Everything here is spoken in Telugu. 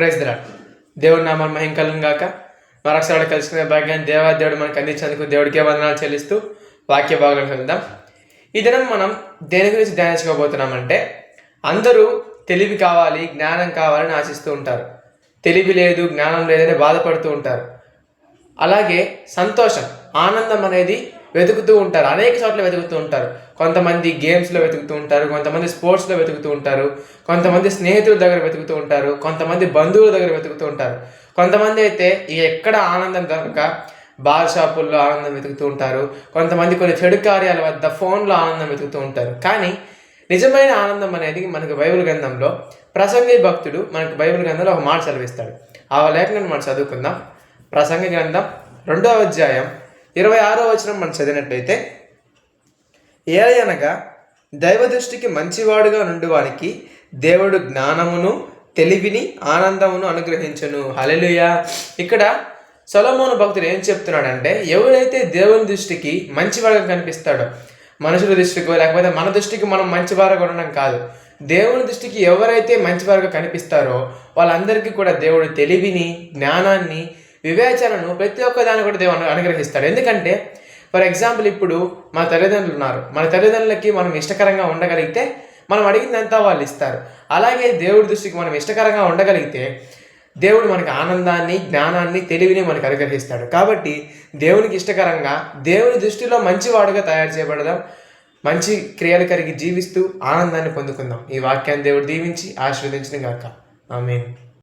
Praise the lord. దేవుడి నామాన్ని మహిమ కలుగును గాక. మరొకసారి కలుసుకునే భాగ్యాన్ని దేవుడు మనకు అందించేందుకు దేవుడికే వందనాలు చెల్లిస్తూ వాక్య భాగంలోకి వెళ్దాం. ఈ దినం మనం దేని గురించి ధ్యానించుకోబోతున్నామంటే, అందరూ తెలివి కావాలి, జ్ఞానం కావాలని ఆశిస్తూ ఉంటారు. తెలివి లేదు, జ్ఞానం లేదని బాధపడుతూ ఉంటారు. అలాగే సంతోషం, ఆనందం అనేది వెతుకుతూ ఉంటారు. అనేక చోట్ల వెతుకుతూ ఉంటారు. కొంతమంది గేమ్స్లో వెతుకుతూ ఉంటారు, కొంతమంది స్పోర్ట్స్లో వెతుకుతూ ఉంటారు, కొంతమంది స్నేహితుల దగ్గర వెతుకుతూ ఉంటారు, కొంతమంది బంధువుల దగ్గర వెతుకుతూ ఉంటారు. కొంతమంది అయితే ఎక్కడ ఆనందం దొరకక బార్ షాపుల్లో ఆనందం వెతుకుతూ ఉంటారు. కొంతమంది కొన్ని చెడు కార్యాల వద్ద ఫోన్లో ఆనందం వెతుకుతూ ఉంటారు. కానీ నిజమైన ఆనందం అనేది మనకు బైబిల్ గ్రంథంలో ప్రసంగి భక్తుడు మనకు బైబిల్ గ్రంథంలో ఒక మాట చదివిస్తాడు. ఆ లేఖనాన్ని మనం చదువుకుందాం. ప్రసంగి గ్రంథం 2వ అధ్యాయం 26వ వచనం మనం చదివినట్లయితే, ఏలయనగా దైవ దృష్టికి మంచివాడుగా నుండువానికి దేవుడు జ్ఞానమును, తెలివిని, ఆనందమును అనుగ్రహించును. హల్లెలూయా. ఇక్కడ సొలొమోను భక్తుడు ఏం చెప్తున్నాడంటే, ఎవరైతే దేవుని దృష్టికి మంచివాడుగా కనిపిస్తాడో, మనుషుల దృష్టికి లేకపోతే మన దృష్టికి మనం మంచివారుగా ఉండడం కాదు, దేవుని దృష్టికి ఎవరైతే మంచివారుగా కనిపిస్తారో వాళ్ళందరికీ కూడా దేవుడు తెలివిని, జ్ఞానాన్ని, వివేచనను ప్రతి ఒక్క దాన్ని కూడా దేవుడు అనుగ్రహిస్తాడు. ఎందుకంటే ఫర్ ఎగ్జాంపుల్, ఇప్పుడు మన తల్లిదండ్రులు ఉన్నారు. మన తల్లిదండ్రులకి మనం ఇష్టకరంగా ఉండగలిగితే మనం అడిగిందంతా వాళ్ళు ఇస్తారు. అలాగే దేవుడి దృష్టికి మనం ఇష్టకరంగా ఉండగలిగితే దేవుడు మనకి ఆనందాన్ని, జ్ఞానాన్ని, తెలివిని మనకు అనుగ్రహిస్తాడు. కాబట్టి దేవునికి ఇష్టకరంగా, దేవుని దృష్టిలో మంచివాడుగా తయారు చేయబడదాం. మంచి క్రియలు కలిగి జీవిస్తూ ఆనందాన్ని పొందుకుందాం. ఈ వాక్యాన్ని దేవుడు దీవించి ఆశీర్వదించిన గాక. ఆమేన్.